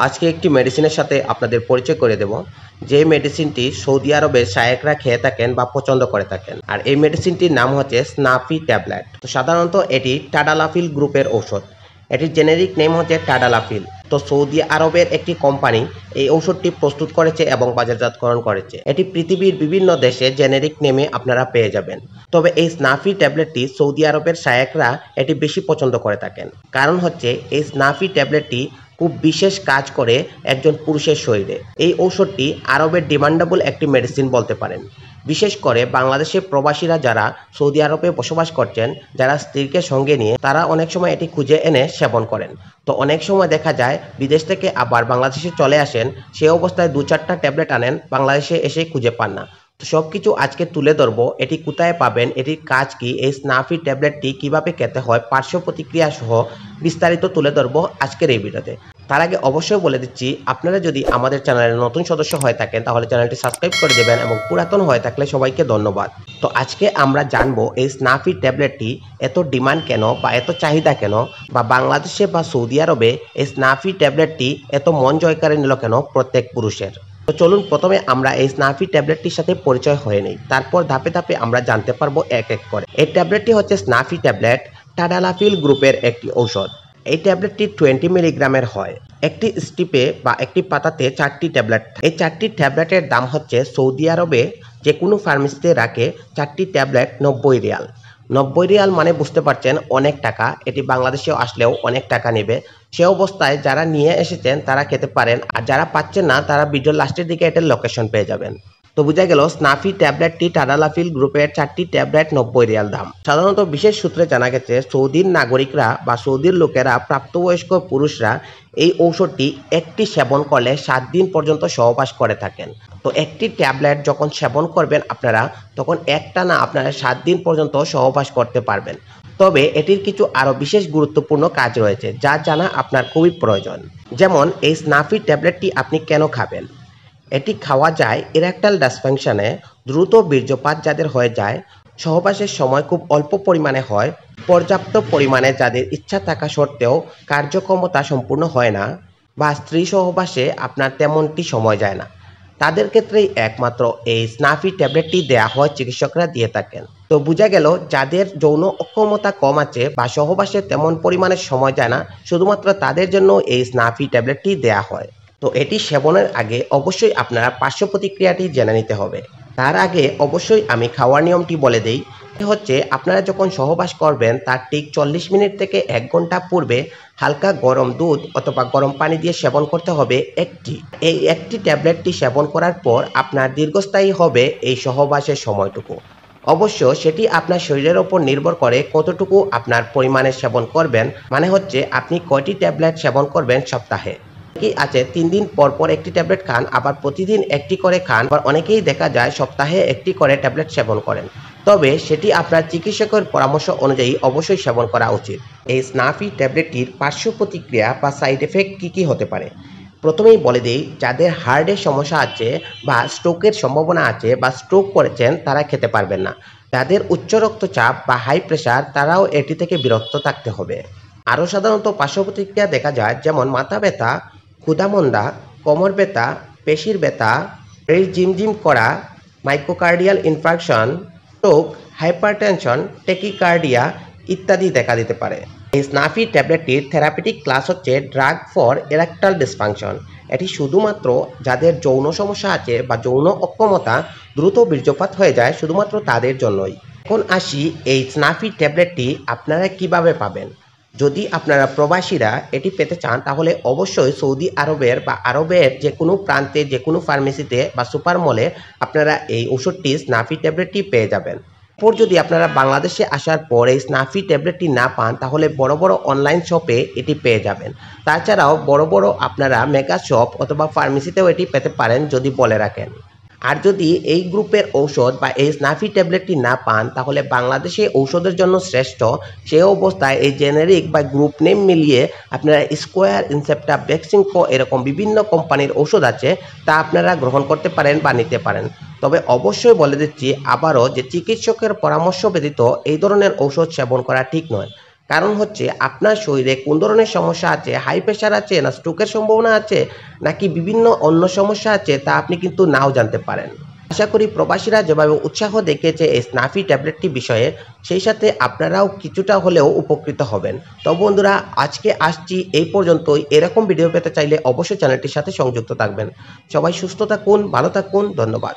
আজকে একটি মেডিসিনের সাথে আপনাদের পরিচয় করে দেব, যে মেডিসিনটি সৌদি আরবের শায়েখরা খেয়ে থাকেন বা পছন্দ করে থাকেন। আর এই মেডিসিনটির নাম হচ্ছে স্নাফি ট্যাবলেট। তো সাধারণত এটি টাডালাফিল গ্রুপের ঔষধ। এটির জেনেরিক নেম হচ্ছে টাডালাফিল। তো সৌদি আরবের একটি কোম্পানি এই ঔষধটি প্রস্তুত করেছে এবং বাজারজাতকরণ করেছে। এটি পৃথিবীর বিভিন্ন দেশে জেনেরিক নেমে আপনারা পেয়ে যাবেন। তবে এই স্নাফি ট্যাবলেটটি সৌদি আরবের শায়েখরা এটি বেশি পছন্দ করে থাকেন। কারণ হচ্ছে এই স্নাফি ট্যাবলেটটি খুব বিশেষ কাজ করে একজন পুরুষের শরীরে। এই ঔষধটি আরবের ডিমান্ডেবল একটি মেডিসিন বলতে পারেন। বিশেষ করে বাংলাদেশের প্রবাসীরা যারা সৌদি আরবে বসবাস করছেন, যারা স্ত্রীকে সঙ্গে নিয়ে, তারা অনেক সময় এটি খুঁজে এনে সেবন করেন। তো অনেক সময় দেখা যায় বিদেশ থেকে আবার বাংলাদেশে চলে আসেন, সে অবস্থায় 2-4টা ট্যাবলেট আনেন, বাংলাদেশে এসে খুঁজে পান না। তো সব কিছু আজকে তুলে ধরবো, এটি কোথায় পাবেন, এটির কাজ কি, এই স্নাফি ট্যাবলেটটি কিভাবে খেতে হয়, পার্শ্ব প্রতিক্রিয়া সহ বিস্তারিত তুলে ধরবো আজকের এই ভিডিওতে। তার আগে অবশ্যই বলে দিচ্ছি, আপনারা যদি আমাদের চ্যানেলের নতুন সদস্য হয়ে থাকেন তাহলে চ্যানেলটি সাবস্ক্রাইব করে দেবেন এবং পুরাতন হয়ে থাকলে সবাইকে ধন্যবাদ। তো আজকে আমরা জানবো এই স্নাফি ট্যাবলেটটি এত ডিমান্ড কেন বা এত চাহিদা কেন, বা বাংলাদেশে বা সৌদি আরবে এই স্নাফি ট্যাবলেটটি এত মন জয় করে নিল কেন প্রত্যেক পুরুষের। তো চলুন প্রথমে আমরা এই স্নাফি ট্যাবলেটটির সাথে পরিচয় হয়ে নেই, তারপর ধাপে ধাপে আমরা জানতে পারবো এক এক করে। এই ট্যাবলেটটি হচ্ছে স্নাফি ট্যাবলেট, টাডালাফিল গ্রুপের একটি ঔষধ। এই ট্যাবলেটটি 20 মিলিগ্রামের হয়। একটি স্টিপে বা একটি পাতাতে 4টি ট্যাবলেট। এই 4টি ট্যাবলেটের দাম হচ্ছে সৌদি আরবে যে কোনো ফার্মেসিতে রাখে 4টি ট্যাবলেট 90 রিয়াল। 90 রিয়াল মানে বুঝতে পারছেন অনেক টাকা। এটি বাংলাদেশেও আসলেও অনেক টাকা নেবে। সে অবস্থায় যারা নিয়ে এসেছেন তারা খেতে পারেন, আর যারা পাচ্ছেন না তারা ভিডিওর লাস্টের দিকে এটার লোকেশন পেয়ে যাবেন। তো বোঝা গেল স্নাফি ট্যাবলেটটি টাডালাফিল গ্রুপের 4টি ট্যাবলেট 90 রিয়াল দাম। সাধারণত বিশেষ সূত্রে জানা গেছে সৌদির নাগরিকরা বা সৌদির লোকেরা, প্রাপ্তবয়স্ক পুরুষরা এই ঔষধটি একটি সেবন করলে 7 দিন পর্যন্ত সহবাস করে থাকেন। তো একটি ট্যাবলেট যখন সেবন করবেন আপনারা, তখন একটানা আপনারা 7 দিন পর্যন্ত সহবাস করতে পারবেন। তবে এটির কিছু আরও বিশেষ গুরুত্বপূর্ণ কাজ রয়েছে যা জানা আপনার খুবই প্রয়োজন। যেমন এই স্নাফি ট্যাবলেটটি আপনি কেন খাবেন। এটি খাওয়া যায় ইরেকটাইল ডিসফাংশনে, দ্রুত বীর্যপাত যাদের হয়ে যায়, সহবাসের সময় খুব অল্প পরিমাণে হয়, পর্যাপ্ত পরিমাণে যাদের ইচ্ছা থাকা সত্ত্বেও কার্যক্ষমতা সম্পূর্ণ হয় না, বা স্ত্রী সহবাসে আপনার তেমনটি সময় যায় না, তাদের ক্ষেত্রেই একমাত্র এই স্নাফি ট্যাবলেটটি দেয়া হয়, চিকিৎসকরা দিয়ে থাকেন। তো বোঝা গেল যাদের যৌন অক্ষমতা কম আছে বা সহবাসে তেমন পরিমাণে সময় যায় না, শুধুমাত্র তাদের জন্য এই স্নাফি ট্যাবলেটটি দেয়া হয়। তো এটি সেবনের আগে অবশ্যই আপনারা পার্শ্ব প্রতিক্রিয়াটি জেনে নিতে হবে। তার আগে অবশ্যই আমি খাওয়ার নিয়মটি বলে দেই। হচ্ছে আপনারা যখন সহবাস করবেন তার ঠিক 40 মিনিট থেকে 1 ঘন্টা পূর্বে হালকা গরম দুধ অথবা গরম পানি দিয়ে সেবন করতে হবে এই একটি ট্যাবলেটটি সেবন করার পর আপনার দীর্ঘস্থায়ী হবে এই সহবাসের সময়টুকু। অবশ্য সেটি আপনার শরীরের ওপর নির্ভর করে কতটুকু আপনার পরিমাণে সেবন করবেন, মানে হচ্ছে আপনি কয়টি ট্যাবলেট সেবন করবেন সপ্তাহে। অনেকেই আছে 3 দিন পর পর একটি ট্যাবলেট খান, আবার প্রতিদিন একটি করে খান, আবার অনেকেই দেখা যায় সপ্তাহে একটি করে ট্যাবলেট সেবন করেন। তবে সেটি আপনার চিকিৎসকের পরামর্শ অনুযায়ী অবশ্যই সেবন করা উচিত। এই স্নাফি ট্যাবলেটটির পার্শ্ব প্রতিক্রিয়া বা সাইড এফেক্ট কী হতে পারে। প্রথমেই বলে দিই, যাদের হার্টের সমস্যা আছে বা স্ট্রোকের সম্ভাবনা আছে বা স্ট্রোক করেছেন তারা খেতে পারবেন না। যাদের উচ্চ রক্তচাপ বা হাই প্রেশার তারাও এটি থেকে বিরত থাকতে হবে। আরও সাধারণত পার্শ্ব প্রতিক্রিয়া দেখা যায়, যেমন মাথা ব্যথা, ক্ষুধামন্দা, কোমর ব্যথা, পেশির ব্যথা, ঝিমঝিম করা, মাইক্রোকার্ডিয়াল ইনফার্কশন, স্ট্রোক, হাইপারটেনশন, টেকিকার্ডিয়া ইত্যাদি দেখা দিতে পারে। এই স্নাফি ট্যাবলেটটির থেরাপিউটিক ক্লাস হচ্ছে ড্রাগ ফর ইরেকটাইল ডিসফাংশন। এটি শুধুমাত্র যাদের যৌন সমস্যা আছে বা যৌন অক্ষমতা, দ্রুত বীর্যপাত হয়ে যায়, শুধুমাত্র তাদের জন্যই। এখন আসি এই স্নাফি ট্যাবলেটটি আপনারা কিভাবে পাবেন। যদি আপনারা প্রবাসীরা এটি পেতে চান তাহলে অবশ্যই সৌদি আরবের বা আরবের যে কোনো প্রান্তে যে কোনো ফার্মেসিতে বা সুপার মলে আপনারা এই ওষুধটি স্নাফি ট্যাবলেটটি পেয়ে যাবেন। এরপর যদি আপনারা বাংলাদেশে আসার পর এই স্নাফি ট্যাবলেটটি না পান তাহলে বড় বড় অনলাইন শপে এটি পেয়ে যাবেন। তাছাড়াও বড় বড় আপনারা মেগা শপ অথবা ফার্মেসিতেও এটি পেতে পারেন যদি বলে রাখেন। আর যদি এই গ্রুপের ঔষধ বা এই স্নাফি ট্যাবলেটটি না পান তাহলে বাংলাদেশে ঔষধের জন্য শ্রেষ্ঠ সেই অবস্থায় এই জেনেরিক বা গ্রুপ নেম মিলিয়ে আপনারা স্কোয়ার, ইনসেপ্টা, ভ্যাকসিনকো এরকম বিভিন্ন কোম্পানির ঔষধ আছে, তা আপনারা গ্রহণ করতে পারেন বা নিতে পারেন। তবে অবশ্যই বলে দিচ্ছি আবারও যে চিকিৎসকের পরামর্শ ব্যতীত এই ধরনের ঔষধ সেবন করা ঠিক নয়। কারণ হচ্ছে আপনার শরীরে কোন ধরনের সমস্যা আছে, হাই প্রেশার আছে না স্ট্রোকের সম্ভাবনা আছে নাকি বিভিন্ন অন্য সমস্যা আছে তা আপনি কিন্তু নাও জানতে পারেন। আশা করি প্রবাসীরা যেভাবে উৎসাহ দেখিয়েছে এই স্নাফি ট্যাবলেটটি বিষয়ে, সেই সাথে আপনারাও কিছুটা হলেও উপকৃত হবেন। তো বন্ধুরা, আজকে আসছি এই পর্যন্তই। এরকম ভিডিও পেতে চাইলে অবশ্যই চ্যানেলটির সাথে সংযুক্ত থাকবেন। সবাই সুস্থ থাকুন, ভালো থাকুন, ধন্যবাদ।